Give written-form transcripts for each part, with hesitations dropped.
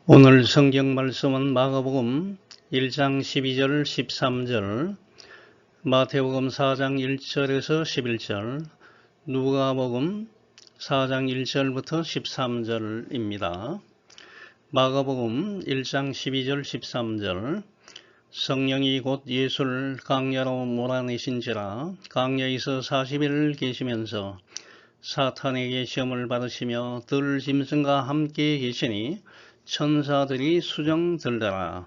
오늘 성경 말씀은 마가복음 1장 12절 13절, 마태복음 4장 1절에서 11절, 누가복음 4장 1절부터 13절입니다. 마가복음 1장 12절 13절, 성령이 곧 예수를 광야로 몰아내신지라 광야에서 40일 계시면서 사탄에게 시험을 받으시며 들 짐승과 함께 계시니 천사들이 수정 들더라.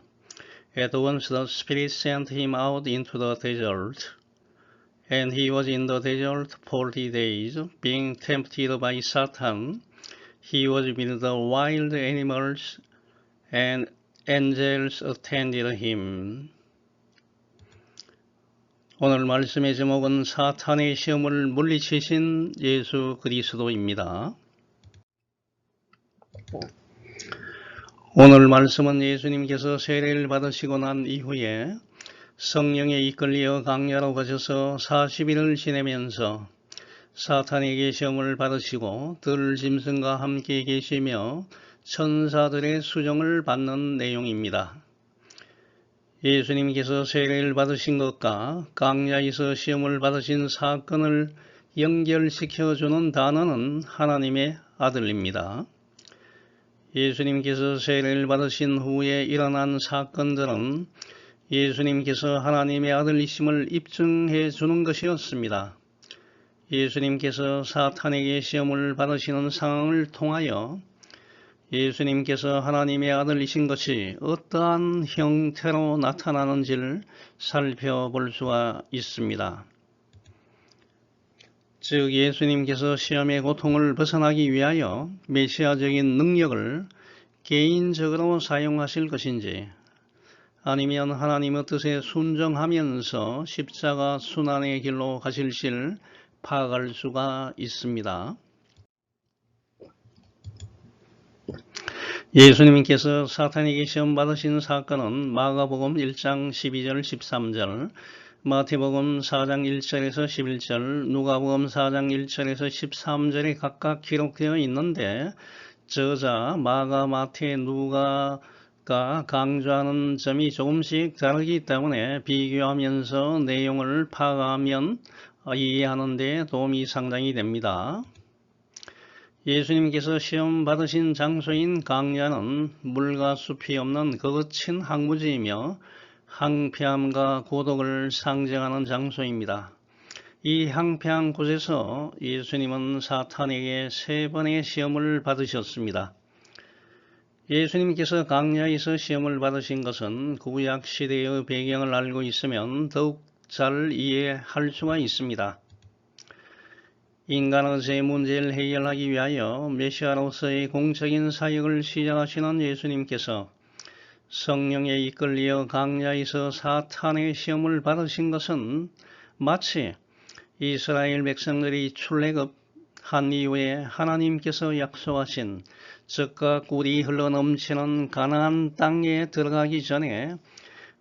At once the Spirit sent him out into the desert, and he was in the desert 40 days, being tempted by Satan. He was with the wild animals, and angels attended him. 오늘 말씀의 제목은 사탄의 시험을 물리치신 예수 그리스도입니다. 오늘 말씀은 예수님께서 세례를 받으시고 난 이후에 성령에 이끌려 광야로 가셔서 40일을 지내면서 사탄에게 시험을 받으시고 들 짐승과 함께 계시며 천사들의 수정을 받는 내용입니다. 예수님께서 세례를 받으신 것과 광야에서 시험을 받으신 사건을 연결시켜주는 단어는 하나님의 아들입니다. 예수님께서 세례를 받으신 후에 일어난 사건들은 예수님께서 하나님의 아들이심을 입증해 주는 것이었습니다. 예수님께서 사탄에게 시험을 받으시는 상황을 통하여 예수님께서 하나님의 아들이신 것이 어떠한 형태로 나타나는지를 살펴볼 수가 있습니다. 즉 예수님께서 시험의 고통을 벗어나기 위하여 메시아적인 능력을 개인적으로 사용하실 것인지 아니면 하나님의 뜻에 순종하면서 십자가 순환의 길로 가실지를 파악할 수가 있습니다. 예수님께서 사탄에게 시험 받으신 사건은 마가복음 1장 12절 13절, 마태복음 4장 1절에서 11절, 누가복음 4장 1절에서 13절에 각각 기록되어 있는데 저자 마가, 마태, 누가가 강조하는 점이 조금씩 다르기 때문에 비교하면서 내용을 파악하면 이해하는 데 도움이 상당히 됩니다. 예수님께서 시험 받으신 장소인 광야는 물과 숲이 없는 거친 항구지이며 황폐함과 고독을 상징하는 장소입니다. 이 황폐한 곳에서 예수님은 사탄에게 3번의 시험을 받으셨습니다. 예수님께서 광야에서 시험을 받으신 것은 구약 시대의 배경을 알고 있으면 더욱 잘 이해할 수가 있습니다. 인간의 죄 문제를 해결하기 위하여 메시아로서의 공적인 사역을 시작하시는 예수님께서 성령에 이끌려 광야에서 사탄의 시험을 받으신 것은 마치 이스라엘 백성들이 출애굽한 이후에 하나님께서 약속하신 젖과 꿀이 흘러넘치는 가나안 땅에 들어가기 전에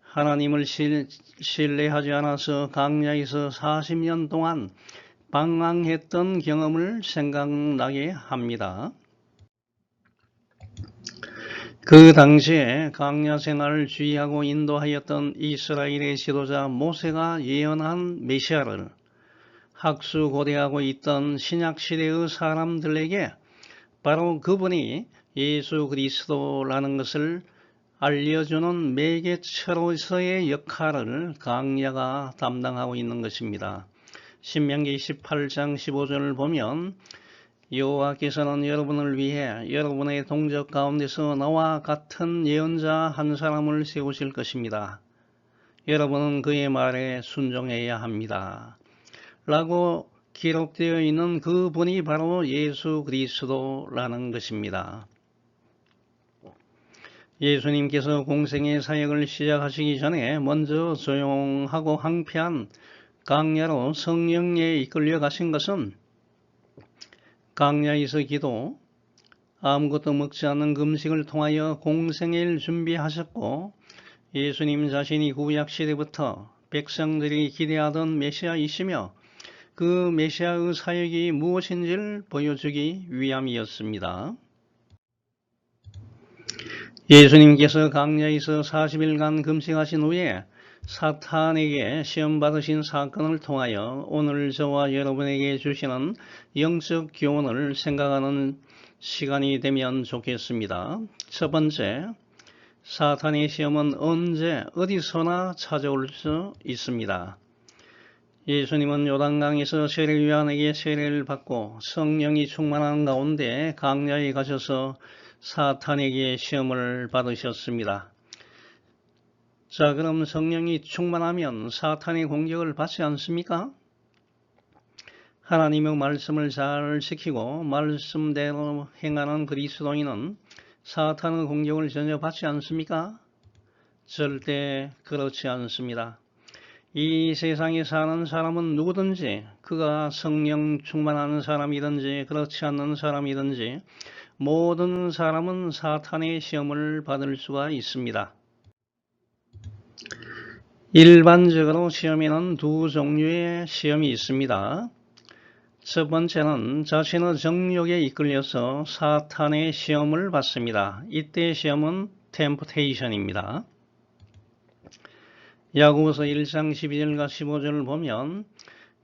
하나님을 신뢰하지 않아서 광야에서 40년 동안 방황했던 경험을 생각나게 합니다. 그 당시에 광야 생활을 주의하고 인도하였던 이스라엘의 지도자 모세가 예언한 메시아를 학수고대하고 있던 신약시대의 사람들에게 바로 그분이 예수 그리스도라는 것을 알려주는 매개체로서의 역할을 광야가 담당하고 있는 것입니다. 신명기 18장 15절을 보면 여호와께서는 여러분을 위해 여러분의 동족 가운데서 나와 같은 예언자 한 사람을 세우실 것입니다. 여러분은 그의 말에 순종해야 합니다. 라고 기록되어 있는 그분이 바로 예수 그리스도라는 것입니다. 예수님께서 공생의 사역을 시작하시기 전에 먼저 조용하고 황폐한 광야로 성령에 이끌려 가신 것은 광야에서 기도, 아무것도 먹지 않는 금식을 통하여 공생애를 준비하셨고 예수님 자신이 구약시대부터 백성들이 기대하던 메시아이시며 그 메시아의 사역이 무엇인지를 보여주기 위함이었습니다. 예수님께서 강야에서 40일간 금식하신 후에 사탄에게 시험 받으신 사건을 통하여 오늘 저와 여러분에게 주시는 영적 교훈을 생각하는 시간이 되면 좋겠습니다. 첫 번째, 사탄의 시험은 언제 어디서나 찾아올 수 있습니다. 예수님은 요단강에서 세례요한에게 세례를 받고 성령이 충만한 가운데 강야에 가셔서 사탄에게 시험을 받으셨습니다. 자, 그럼 성령이 충만하면 사탄의 공격을 받지 않습니까? 하나님의 말씀을 잘 지키고 말씀대로 행하는 그리스도인은 사탄의 공격을 전혀 받지 않습니까? 절대 그렇지 않습니다. 이 세상에 사는 사람은 누구든지 그가 성령 충만한 사람이든지 그렇지 않는 사람이든지 모든 사람은 사탄의 시험을 받을 수가 있습니다. 일반적으로 시험에는 두 종류의 시험이 있습니다. 첫 번째는 자신의 정욕에 이끌려서 사탄의 시험을 받습니다. 이때 시험은 템프테이션입니다. 야고보서 1장 12절과 15절을 보면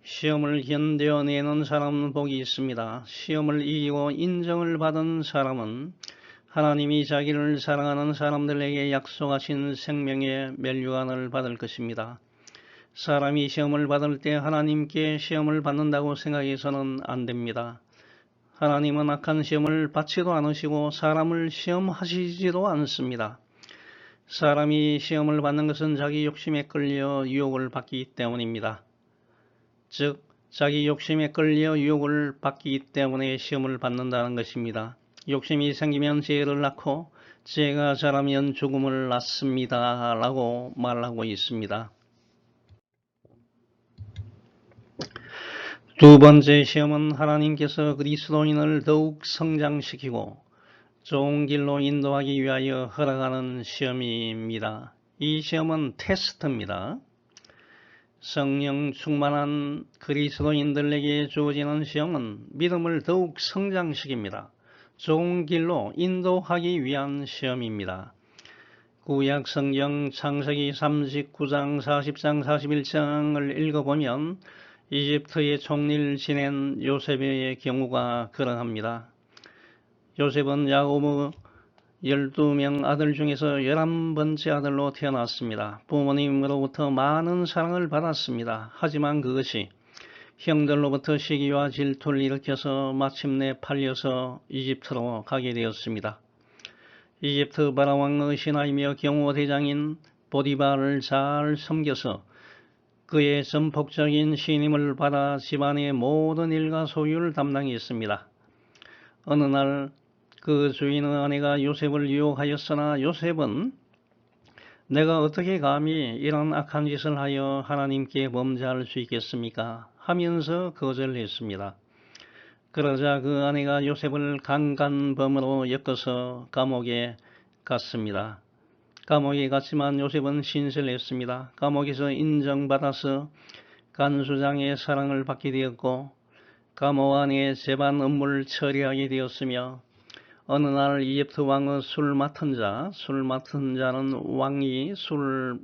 시험을 견뎌내는 사람은 복이 있습니다. 시험을 이기고 인정을 받은 사람은 하나님이 자기를 사랑하는 사람들에게 약속하신 생명의 면류관을 받을 것입니다. 사람이 시험을 받을 때 하나님께 시험을 받는다고 생각해서는 안 됩니다. 하나님은 악한 시험을 받지도 않으시고 사람을 시험하시지도 않습니다. 사람이 시험을 받는 것은 자기 욕심에 끌려 유혹을 받기 때문입니다. 즉, 자기 욕심에 끌려 유혹을 받기 때문에 시험을 받는다는 것입니다. 욕심이 생기면 죄를 낳고 죄가 자라면 죽음을 낳습니다. 라고 말하고 있습니다. 두 번째 시험은 하나님께서 그리스도인을 더욱 성장시키고 좋은 길로 인도하기 위하여 허락하는 시험입니다. 이 시험은 테스트입니다. 성령 충만한 그리스도인들에게 주어지는 시험은 믿음을 더욱 성장시킵니다. 좋은 길로 인도하기 위한 시험입니다. 구약 성경 창세기 39장, 40장, 41장을 읽어보면 이집트의 총리를 지낸 요셉의 경우가 그러합니다. 요셉은 야고보 12명 아들 중에서 11번째 아들로 태어났습니다. 부모님으로부터 많은 사랑을 받았습니다. 하지만 그것이 형들로부터 시기와 질투를 일으켜서 마침내 팔려서 이집트로 가게 되었습니다. 이집트 바라왕의 신하이며 경호대장인 보디발을 잘 섬겨서 그의 전폭적인 신임을 받아 집안의 모든 일과 소유를 담당했습니다. 어느 날 그 주인의 아내가 요셉을 유혹하였으나 요셉은 내가 어떻게 감히 이런 악한 짓을 하여 하나님께 범죄할 수 있겠습니까? 하면서 거절했습니다. 그러자 그 아내가 요셉을 강간범으로 엮어서 감옥에 갔습니다. 감옥에 갔지만 요셉은 신실했습니다. 감옥에서 인정받아서 간수장의 사랑을 받게 되었고 감옥 안에 재반 업무를 처리하게 되었으며 어느 날 이집트 왕의 술 맡은 자는 왕이 술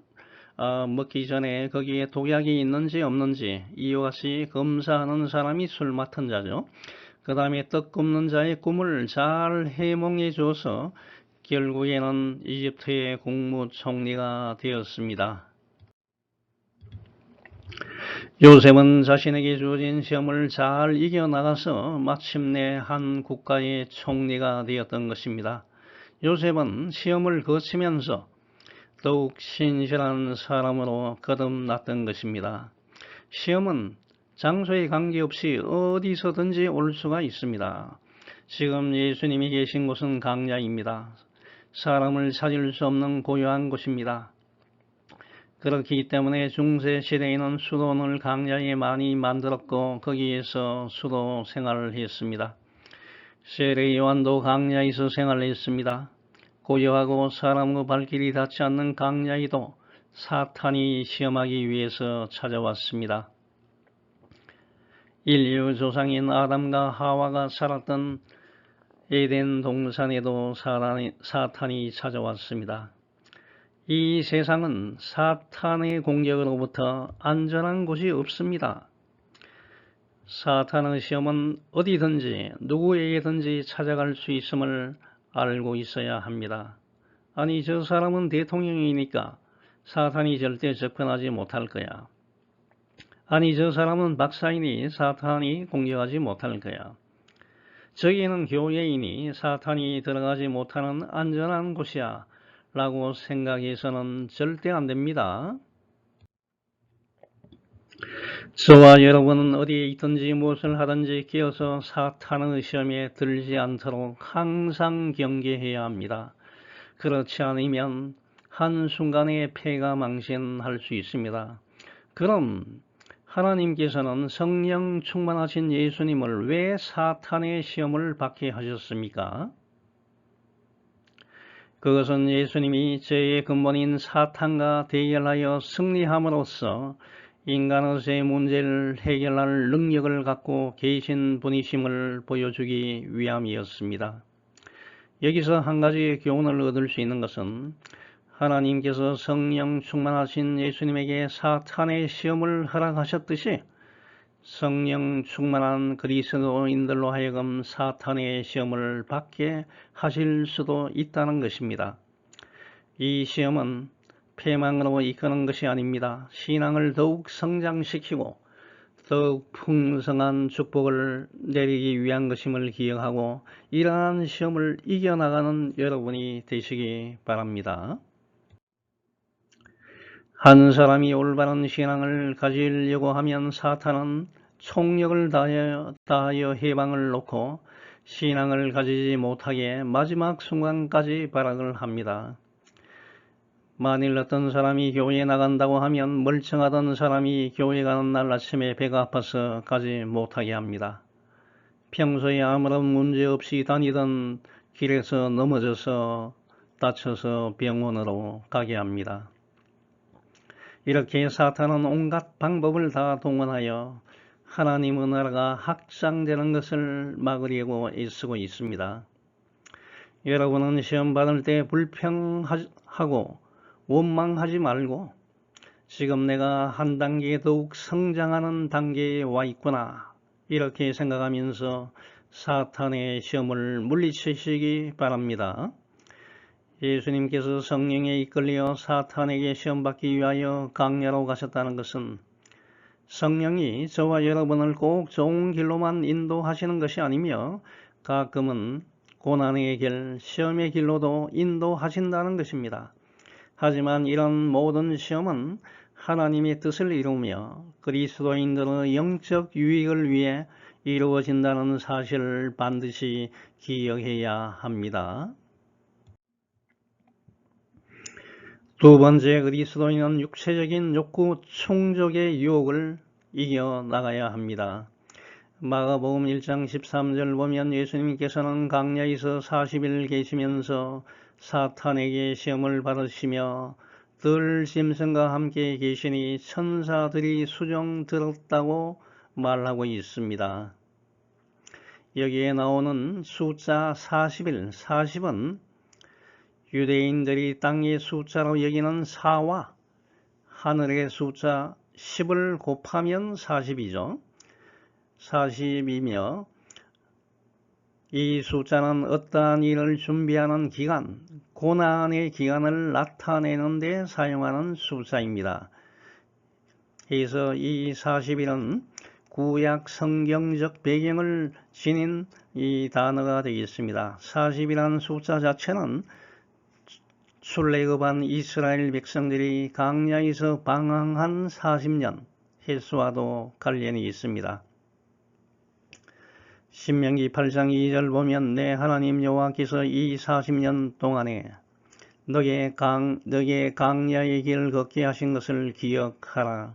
먹기 전에 거기에 독약이 있는지 없는지 이와 같이 검사하는 사람이 술 맡은 자죠. 그 다음에 떡 굽는 자의 꿈을 잘 해몽해 줘서 결국에는 이집트의 국무총리가 되었습니다. 요셉은 자신에게 주어진 시험을 잘 이겨나가서 마침내 한 국가의 총리가 되었던 것입니다. 요셉은 시험을 거치면서 더욱 신실한 사람으로 거듭났던 것입니다. 시험은 장소에 관계없이 어디서든지 올 수가 있습니다. 지금 예수님이 계신 곳은 강야입니다. 사람을 찾을 수 없는 고요한 곳입니다. 그렇기 때문에 중세 시대에는 수도원을 강야에 많이 만들었고 거기에서 수도 생활을 했습니다. 세례 요한도 강야에서 생활했습니다. 고요하고 사람의 발길이 닿지 않는 강야에도 사탄이 시험하기 위해서 찾아왔습니다. 인류 조상인 아담과 하와가 살았던 에덴 동산에도 사탄이 찾아왔습니다. 이 세상은 사탄의 공격으로부터 안전한 곳이 없습니다. 사탄의 시험은 어디든지 누구에게든지 찾아갈 수 있음을 알고 있어야 합니다. 아니, 저 사람은 대통령이니까 사탄이 절대 접근하지 못할 거야. 아니, 저 사람은 박사이니 사탄이 공격하지 못할 거야. 저기는 교회이니 사탄이 들어가지 못하는 안전한 곳이야 라고 생각해서는 절대 안 됩니다. 저와 여러분은 어디에 있든지 무엇을 하든지 끼어서 사탄의 시험에 들지 않도록 항상 경계해야 합니다. 그렇지 않으면 한순간에 패가 망신할 수 있습니다. 그럼 하나님께서는 성령 충만하신 예수님을 왜 사탄의 시험을 받게 하셨습니까? 그것은 예수님이 죄의 근본인 사탄과 대결하여 승리함으로써 인간의 죄 문제를 해결할 능력을 갖고 계신 분이심을 보여주기 위함이었습니다. 여기서 한 가지 교훈을 얻을 수 있는 것은 하나님께서 성령 충만하신 예수님에게 사탄의 시험을 허락하셨듯이 성령 충만한 그리스도인들로 하여금 사탄의 시험을 받게 하실 수도 있다는 것입니다. 이 시험은 패망으로 이끄는 것이 아닙니다. 신앙을 더욱 성장시키고 더욱 풍성한 축복을 내리기 위한 것임을 기억하고 이러한 시험을 이겨나가는 여러분이 되시기 바랍니다. 한 사람이 올바른 신앙을 가지려고 하면 사탄은 총력을 다하여 해방을 놓고 신앙을 가지지 못하게 마지막 순간까지 발악을 합니다. 만일 어떤 사람이 교회에 나간다고 하면 멀쩡하던 사람이 교회 가는 날 아침에 배가 아파서 가지 못하게 합니다. 평소에 아무런 문제 없이 다니던 길에서 넘어져서 다쳐서 병원으로 가게 합니다. 이렇게 사탄은 온갖 방법을 다 동원하여 하나님의 나라가 확장되는 것을 막으려고 애쓰고 있습니다. 여러분은 시험 받을 때 불평하고 원망하지 말고 지금 내가 한 단계 더욱 성장하는 단계에 와 있구나 이렇게 생각하면서 사탄의 시험을 물리치시기 바랍니다. 예수님께서 성령에 이끌려 사탄에게 시험받기 위하여 강야로 가셨다는 것은 성령이 저와 여러분을 꼭 좋은 길로만 인도하시는 것이 아니며 가끔은 고난의 길, 시험의 길로도 인도하신다는 것입니다. 하지만 이런 모든 시험은 하나님의 뜻을 이루며 그리스도인들의 영적 유익을 위해 이루어진다는 사실을 반드시 기억해야 합니다. 두 번째, 그리스도인은 육체적인 욕구 충족의 유혹을 이겨나가야 합니다. 마가복음 1장 13절 보면 예수님께서는 광야에서 40일 계시면서 사탄에게 시험을 받으시며 들 짐승과 함께 계시니 천사들이 수종 들었다고 말하고 있습니다. 여기에 나오는 숫자 40일, 40은 유대인들이 땅의 숫자로 여기는 4와 하늘의 숫자 10을 곱하면 40이죠. 40이며 이 숫자는 어떠한 일을 준비하는 기간, 고난의 기간을 나타내는 데 사용하는 숫자입니다. 그래서 이 40일은 구약 성경적 배경을 지닌 이 단어가 되겠습니다. 40이라는 숫자 자체는 출애굽한 이스라엘 백성들이 광야에서 방황한 40년 횟수와도 관련이 있습니다. 신명기 8장 2절 보면 내 하나님 여호와께서 이 40년 동안에 너의 광야의 길을 걷게 하신 것을 기억하라.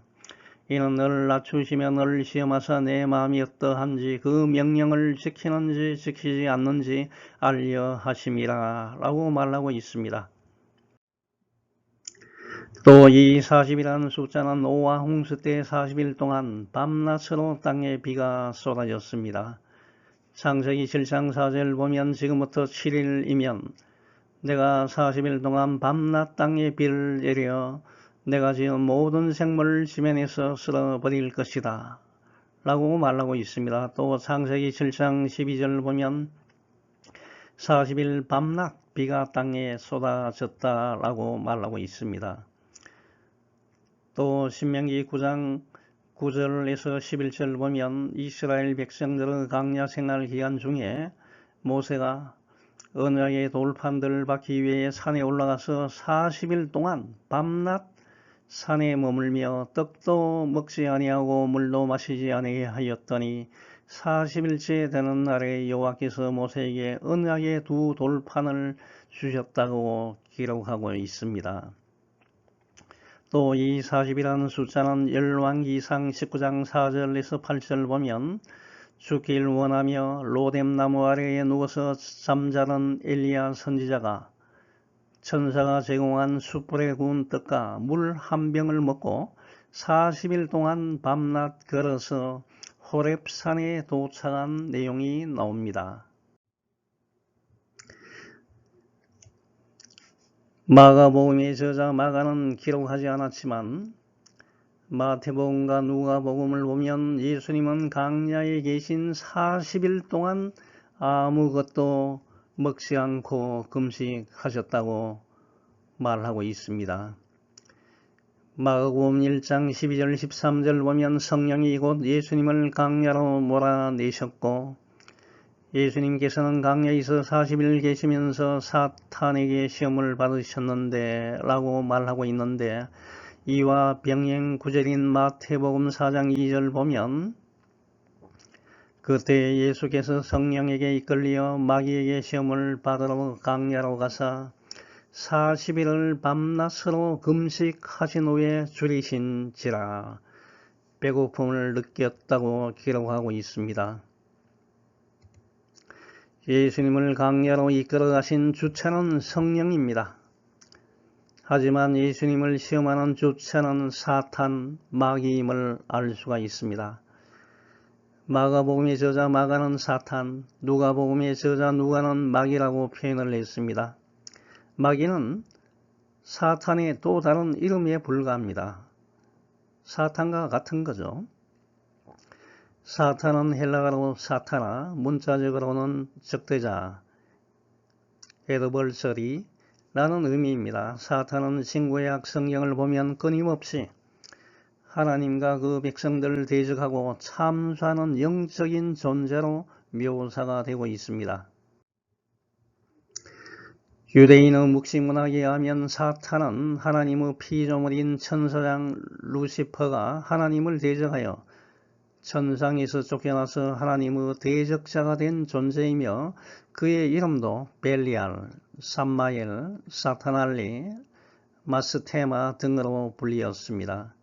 이는 너를 낮추시며 너를 시험하사 내 마음이 어떠한지 그 명령을 지키는지 지키지 않는지 알려 하심이라 라고 말하고 있습니다. 또 이 40이라는 숫자는 노아 홍수 때 40일 동안 밤낮으로 땅에 비가 쏟아졌습니다. 창세기 7장 4절 보면 지금부터 7일이면 내가 40일 동안 밤낮 땅에 비를 내려 내가 지은 모든 생물을 지면에서 쓸어버릴 것이다 라고 말하고 있습니다. 또 창세기 7장 12절 보면 40일 밤낮 비가 땅에 쏟아졌다 라고 말하고 있습니다. 또 신명기 9장 9절에서 11절 보면 이스라엘 백성들의 광야 생활 기간 중에 모세가 언약의 돌판들을 받기 위해 산에 올라가서 40일 동안 밤낮 산에 머물며 떡도 먹지 아니하고 물도 마시지 아니하였더니 40일째 되는 날에 여호와께서 모세에게 언약의 두 돌판을 주셨다고 기록하고 있습니다. 또 이 40이라는 숫자는 열왕기상 19장 4절에서 8절 보면 죽길 원하며 로뎀나무 아래에 누워서 잠자던 엘리야 선지자가 천사가 제공한 숯불에 구운 떡과 물 한 병을 먹고 40일 동안 밤낮 걸어서 호렙산에 도착한 내용이 나옵니다. 마가복음의 저자 마가는 기록하지 않았지만 마태복음과 누가복음을 보면 예수님은 광야에 계신 40일 동안 아무것도 먹지 않고 금식하셨다고 말하고 있습니다. 마가복음 1장 12절 13절 보면 성령이 곧 예수님을 광야로 몰아내셨고 예수님께서는 광야에서 40일 계시면서 사탄에게 시험을 받으셨는데 라고 말하고 있는데 이와 병행 구절인 마태복음 4장 2절 보면 그때 예수께서 성령에게 이끌려 마귀에게 시험을 받으러 광야로 가사 40일을 밤낮으로 금식하신 후에 줄이신지라 배고픔을 느꼈다고 기록하고 있습니다. 예수님을 광야로 이끌어 가신 주체는 성령입니다. 하지만 예수님을 시험하는 주체는 사탄, 마귀임을 알 수가 있습니다. 마가복음의 저자 마가는 사탄, 누가복음의 저자 누가는 마귀라고 표현을 했습니다. 마귀는 사탄의 또 다른 이름에 불과합니다. 사탄과 같은 거죠. 사탄은 헬라어로 사타나, 문자적으로는 적대자, 에드벌서리 라는 의미입니다. 사탄은 신구약 성경을 보면 끊임없이 하나님과 그 백성들을 대적하고 참수하는 영적인 존재로 묘사가 되고 있습니다. 유대인의 묵시문학에 의하면 사탄은 하나님의 피조물인 천사장 루시퍼가 하나님을 대적하여 천상에서 쫓겨나서 하나님의 대적자가 된 존재이며 그의 이름도 벨리알, 삼마엘, 사타날리, 마스테마 등으로 불리었습니다.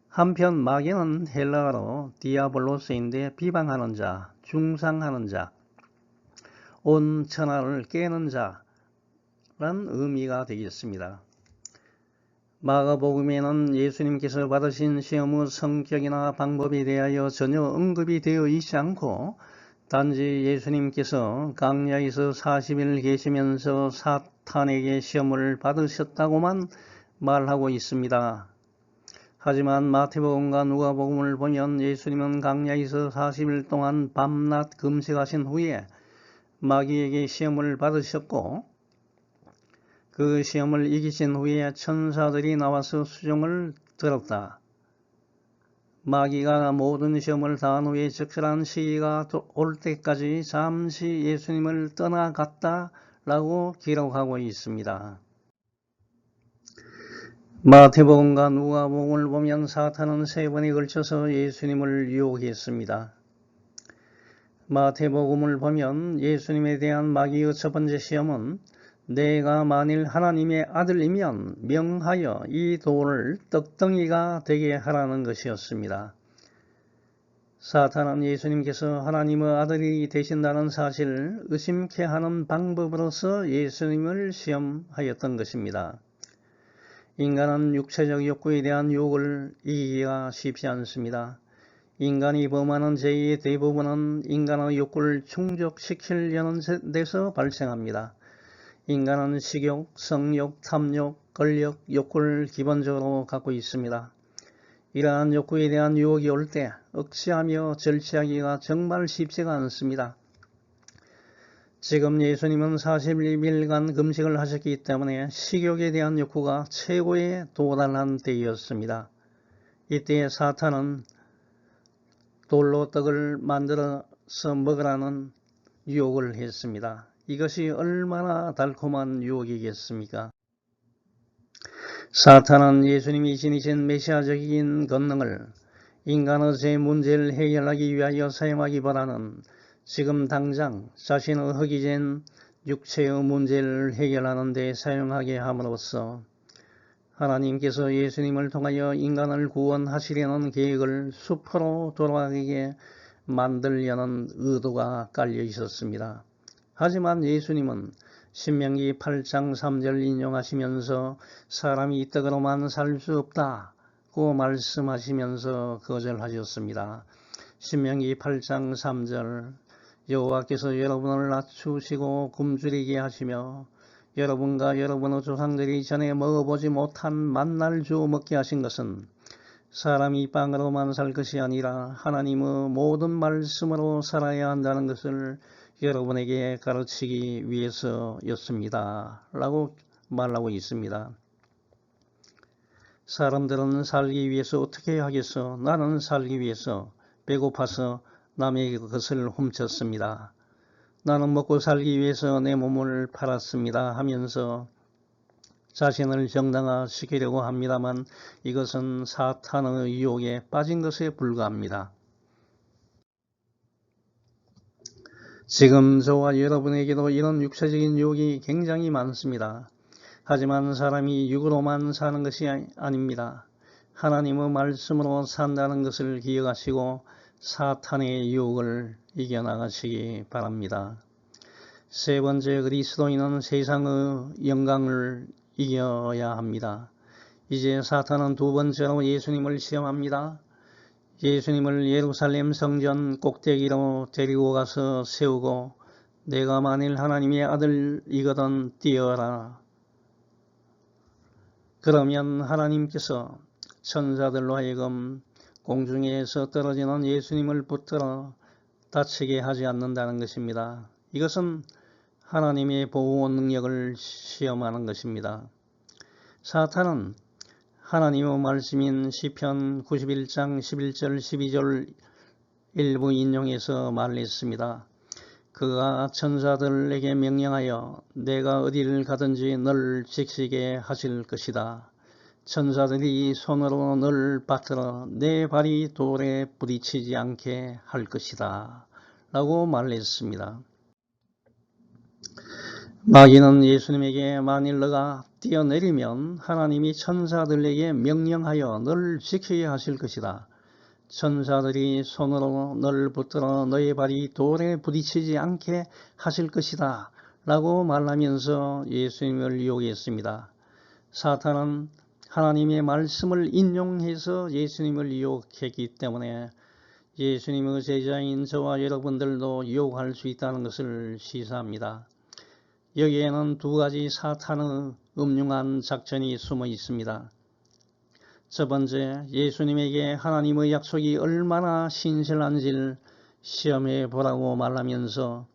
한편 마귀는 헬라어로 디아블로스인데 비방하는 자, 중상하는 자, 온 천하를 깨는 자라는 의미가 되겠습니다. 마가복음에는 예수님께서 받으신 시험의 성격이나 방법에 대하여 전혀 언급이 되어 있지 않고 단지 예수님께서 광야에서 40일 계시면서 사탄에게 시험을 받으셨다고만 말하고 있습니다. 하지만 마태복음과 누가복음을 보면 예수님은 광야에서 40일 동안 밤낮 금식하신 후에 마귀에게 시험을 받으셨고 그 시험을 이기신 후에 천사들이 나와서 수종을 들었다. 마귀가 모든 시험을 다한 후에 적절한 시기가 올 때까지 잠시 예수님을 떠나갔다 라고 기록하고 있습니다. 마태복음과 누가복음을 보면 사탄은 3번에 걸쳐서 예수님을 유혹했습니다. 마태복음을 보면 예수님에 대한 마귀의 첫 번째 시험은 내가 만일 하나님의 아들이면 명하여 이 돌을 떡덩이가 되게 하라는 것이었습니다. 사탄은 예수님께서 하나님의 아들이 되신다는 사실을 의심케 하는 방법으로서 예수님을 시험하였던 것입니다. 인간은 육체적 욕구에 대한 유혹을 이기기가 쉽지 않습니다. 인간이 범하는 죄의 대부분은 인간의 욕구를 충족시키려는 데서 발생합니다. 인간은 식욕, 성욕, 탐욕, 권력, 욕구를 기본적으로 갖고 있습니다. 이러한 욕구에 대한 유혹이 올 때 억제하며 절제하기가 정말 쉽지가 않습니다. 지금 예수님은 40일간 금식을 하셨기 때문에 식욕에 대한 욕구가 최고에 도달한 때였습니다. 이때 사탄은 돌로 떡을 만들어서 먹으라는 유혹을 했습니다. 이것이 얼마나 달콤한 유혹이겠습니까? 사탄은 예수님이 지니신 메시아적인 권능을 인간의 죄 문제를 해결하기 위하여 사용하기보다는 지금 당장 자신의 허기진 육체의 문제를 해결하는 데 사용하게 함으로써 하나님께서 예수님을 통하여 인간을 구원하시려는 계획을 수포로 돌아가게 만들려는 의도가 깔려 있었습니다. 하지만 예수님은 신명기 8장 3절 인용하시면서 사람이 떡으로만 살 수 없다고 말씀하시면서 거절하셨습니다. 신명기 8장 3절 여호와께서 여러분을 낮추시고 굶주리게 하시며 여러분과 여러분의 조상들이 전에 먹어보지 못한 만나를 주어 먹게 하신 것은 사람이 빵으로만 살 것이 아니라 하나님의 모든 말씀으로 살아야 한다는 것을 여러분에게 가르치기 위해서였습니다. 라고 말하고 있습니다. 사람들은 살기 위해서 어떻게 하겠어? 나는 살기 위해서 배고파서 남의 것을 훔쳤습니다. 나는 먹고 살기 위해서 내 몸을 팔았습니다 하면서 자신을 정당화시키려고 합니다만 이것은 사탄의 유혹에 빠진 것에 불과합니다. 지금 저와 여러분에게도 이런 육체적인 유혹이 굉장히 많습니다. 하지만 사람이 육으로만 사는 것이 아닙니다. 하나님의 말씀으로 산다는 것을 기억하시고 사탄의 유혹을 이겨나가시기 바랍니다. 세 번째, 그리스도인은 세상의 영광을 이겨야 합니다. 이제 사탄은 두 번째로 예수님을 시험합니다. 예수님을 예루살렘 성전 꼭대기로 데리고 가서 세우고 내가 만일 하나님의 아들이거든 뛰어라. 그러면 하나님께서 천사들로 하여금 공중에서 떨어지는 예수님을 붙들어 다치게 하지 않는다는 것입니다. 이것은 하나님의 보호 능력을 시험하는 것입니다. 사탄은 하나님의 말씀인 시편 91장 11절 12절 일부 인용해서 말했습니다. 그가 천사들에게 명령하여 내가 어디를 가든지 널 지키게 하실 것이다. 천사들이 손으로 널 받들어 내 발이 돌에 부딪히지 않게 할 것이다. 라고 말했습니다. 마귀는 예수님에게 만일 너가 뛰어내리면 하나님이 천사들에게 명령하여 널 지키게 하실 것이다. 천사들이 손으로 널 붙들어 너의 발이 돌에 부딪히지 않게 하실 것이다. 라고 말하면서 예수님을 유혹했습니다. 사탄은 하나님의 말씀을 인용해서 예수님을 유혹했기 때문에 예수님의 제자인 저와 여러분들도 유혹할 수 있다는 것을 시사합니다. 여기에는 두 가지 사탄의 음흉한 작전이 숨어 있습니다. 첫 번째, 예수님에게 하나님의 약속이 얼마나 신실한지를 시험해 보라고 말하면서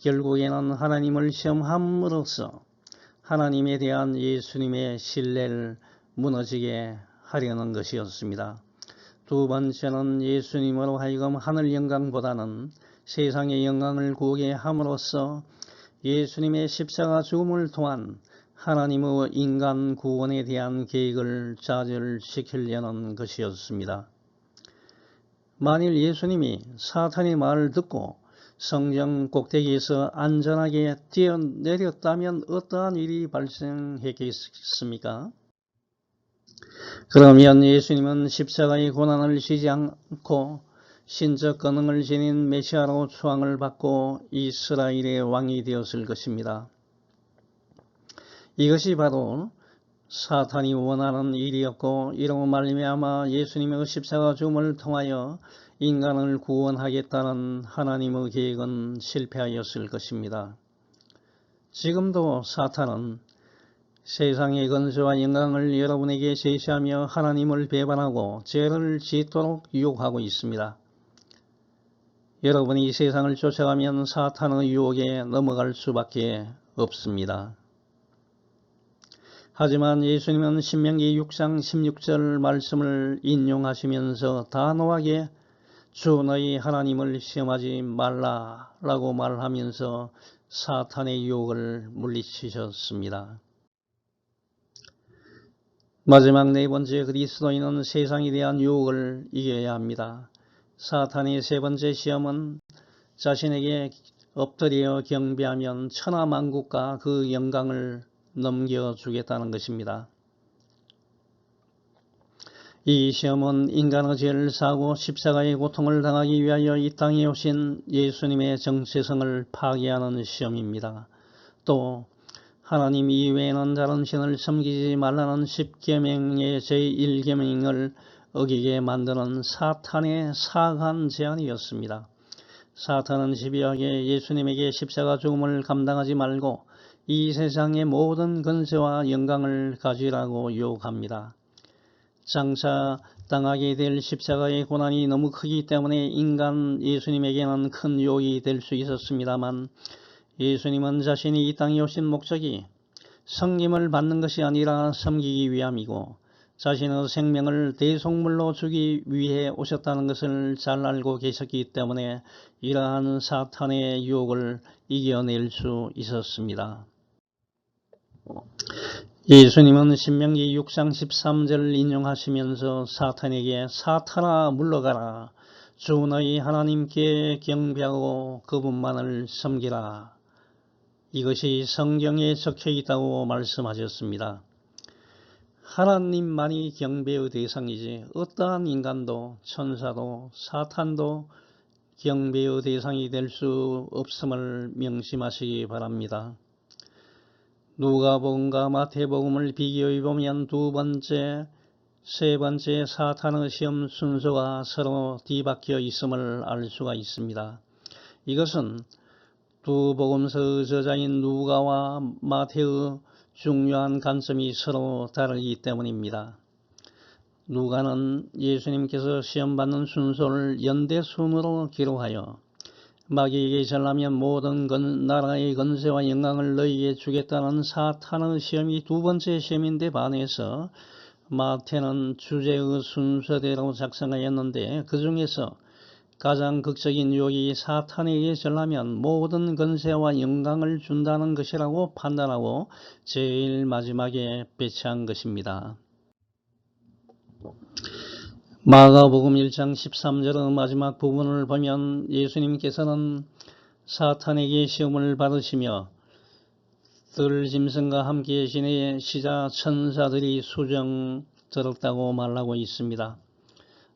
결국에는 하나님을 시험함으로써 하나님에 대한 예수님의 신뢰를 무너지게 하려는 것이었습니다. 두 번째는 예수님으로 하여금 하늘 영광보다는 세상의 영광을 구하게 함으로써 예수님의 십자가 죽음을 통한 하나님의 인간 구원에 대한 계획을 좌절시키려는 것이었습니다. 만일 예수님이 사탄의 말을 듣고 성전 꼭대기에서 안전하게 뛰어내렸다면 어떠한 일이 발생했겠습니까? 그러면 예수님은 십자가의 고난을 지지 않고 신적 권능을 지닌 메시아로 추앙을 받고 이스라엘의 왕이 되었을 것입니다. 이것이 바로 사탄이 원하는 일이었고 이로 말미암아 예수님의 십자가 죽음을 통하여 인간을 구원하겠다는 하나님의 계획은 실패하였을 것입니다. 지금도 사탄은 세상의 건세와 영광을 여러분에게 제시하며 하나님을 배반하고 죄를 짓도록 유혹하고 있습니다. 여러분이 이 세상을 쫓아가면 사탄의 유혹에 넘어갈 수밖에 없습니다. 하지만 예수님은 신명기 6장 16절 말씀을 인용하시면서 단호하게 주 너희 하나님을 시험하지 말라라고 말하면서 사탄의 유혹을 물리치셨습니다. 마지막 네 번째, 그리스도인은 세상에 대한 유혹을 이겨야 합니다. 사탄의 세 번째 시험은 자신에게 엎드려 경배하면 천하만국과 그 영광을 넘겨주겠다는 것입니다. 이 시험은 인간의 죄를 사고 십자가의 고통을 당하기 위하여 이 땅에 오신 예수님의 정체성을 파괴하는 시험입니다. 또 하나님 이외에는 다른 신을 섬기지 말라는 10계명의 제1계명을 어기게 만드는 사탄의 사악한 제안이었습니다. 사탄은 집요하게 예수님에게 십자가 죽음을 감당하지 말고 이 세상의 모든 권세와 영광을 가지라고 유혹합니다. 장차 당하게 될 십자가의 고난이 너무 크기 때문에 인간 예수님에게는 큰 유혹이 될 수 있었습니다만 예수님은 자신이 이 땅에 오신 목적이 섬김을 받는 것이 아니라 섬기기 위함이고 자신의 생명을 대속물로 주기 위해 오셨다는 것을 잘 알고 계셨기 때문에 이러한 사탄의 유혹을 이겨낼 수 있었습니다. 예수님은 신명기 6장 13절을 인용하시면서 사탄에게 사탄아 물러가라. 주 너희 하나님께 경배하고 그분만을 섬기라. 이것이 성경에 적혀 있다고 말씀하셨습니다. 하나님만이 경배의 대상이지 어떠한 인간도 천사도 사탄도 경배의 대상이 될 수 없음을 명심하시기 바랍니다. 누가복음과 마태복음을 비교해 보면 두 번째, 세 번째 사탄의 시험 순서가 서로 뒤바뀌어 있음을 알 수가 있습니다. 이것은 두 복음서의 저자인 누가와 마태의 중요한 관점이 서로 다르기 때문입니다. 누가는 예수님께서 시험받는 순서를 연대순으로 기록하여 마귀에게 전하면 모든 나라의 권세와 영광을 너희에게 주겠다는 사탄의 시험이 두 번째 시험인데 반해서 마태는 주제의 순서대로 작성하였는데 그 중에서 가장 극적인 유혹이 사탄에게 전하면 모든 권세와 영광을 준다는 것이라고 판단하고 제일 마지막에 배치한 것입니다. 마가복음 1장 13절의 마지막 부분을 보면 예수님께서는 사탄에게 시험을 받으시며 들짐승과 함께 지내 시자 천사들이 수정 들었다고 말하고 있습니다.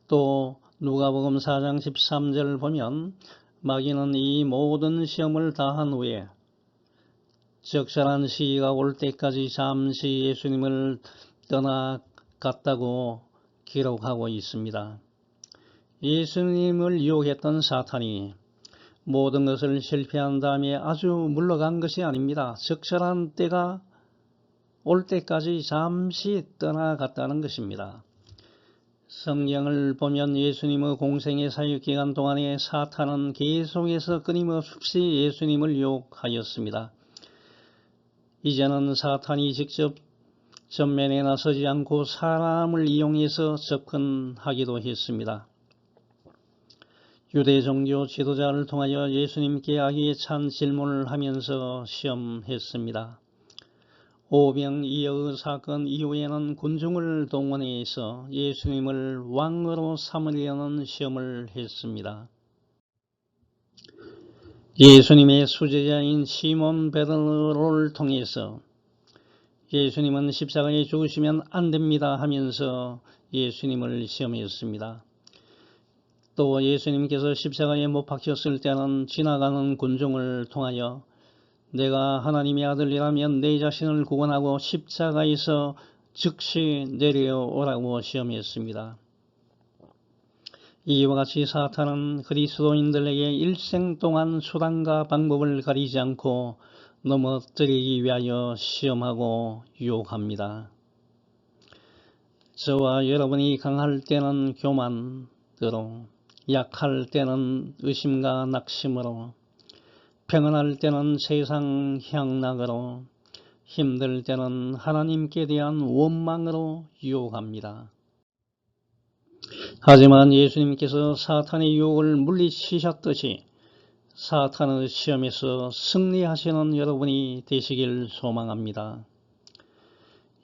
또 누가복음 4장 13절을 보면 마귀는 이 모든 시험을 다한 후에 적절한 시기가 올 때까지 잠시 예수님을 떠나갔다고 기록하고 있습니다. 예수님을 유혹했던 사탄이 모든 것을 실패한 다음에 아주 물러간 것이 아닙니다. 적절한 때가 올 때까지 잠시 떠나갔다는 것입니다. 성경을 보면 예수님의 공생의 사역기간 동안에 사탄은 계속해서 끊임없이 예수님을 유혹하였습니다. 이제는 사탄이 직접 전면에 나서지 않고 사람을 이용해서 접근하기도 했습니다. 유대 종교 지도자를 통하여 예수님께 악의에 찬 질문을 하면서 시험했습니다. 오병이어의 사건 이후에는 군중을 동원해서 예수님을 왕으로 삼으려는 시험을 했습니다. 예수님의 수제자인 시몬 베드로를 통해서 예수님은 십자가에 죽으시면 안 됩니다 하면서 예수님을 시험했습니다. 또 예수님께서 십자가에 못 박혔을 때는 지나가는 군중을 통하여 내가 하나님의 아들이라면 내 자신을 구원하고 십자가에서 즉시 내려오라고 시험했습니다. 이와 같이 사탄은 그리스도인들에게 일생 동안 수단과 방법을 가리지 않고 넘어뜨리기 위하여 시험하고 유혹합니다. 저와 여러분이 강할 때는 교만으로, 약할 때는 의심과 낙심으로, 평안할 때는 세상 향락으로, 힘들 때는 하나님께 대한 원망으로 유혹합니다. 하지만 예수님께서 사탄의 유혹을 물리치셨듯이 사탄의 시험에서 승리하시는 여러분이 되시길 소망합니다.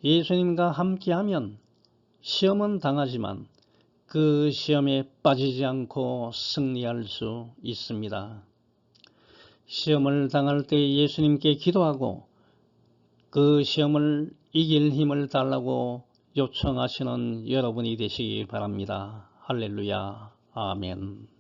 예수님과 함께하면 시험은 당하지만 그 시험에 빠지지 않고 승리할 수 있습니다. 시험을 당할 때 예수님께 기도하고 그 시험을 이길 힘을 달라고 요청하시는 여러분이 되시기 바랍니다. 할렐루야. 아멘.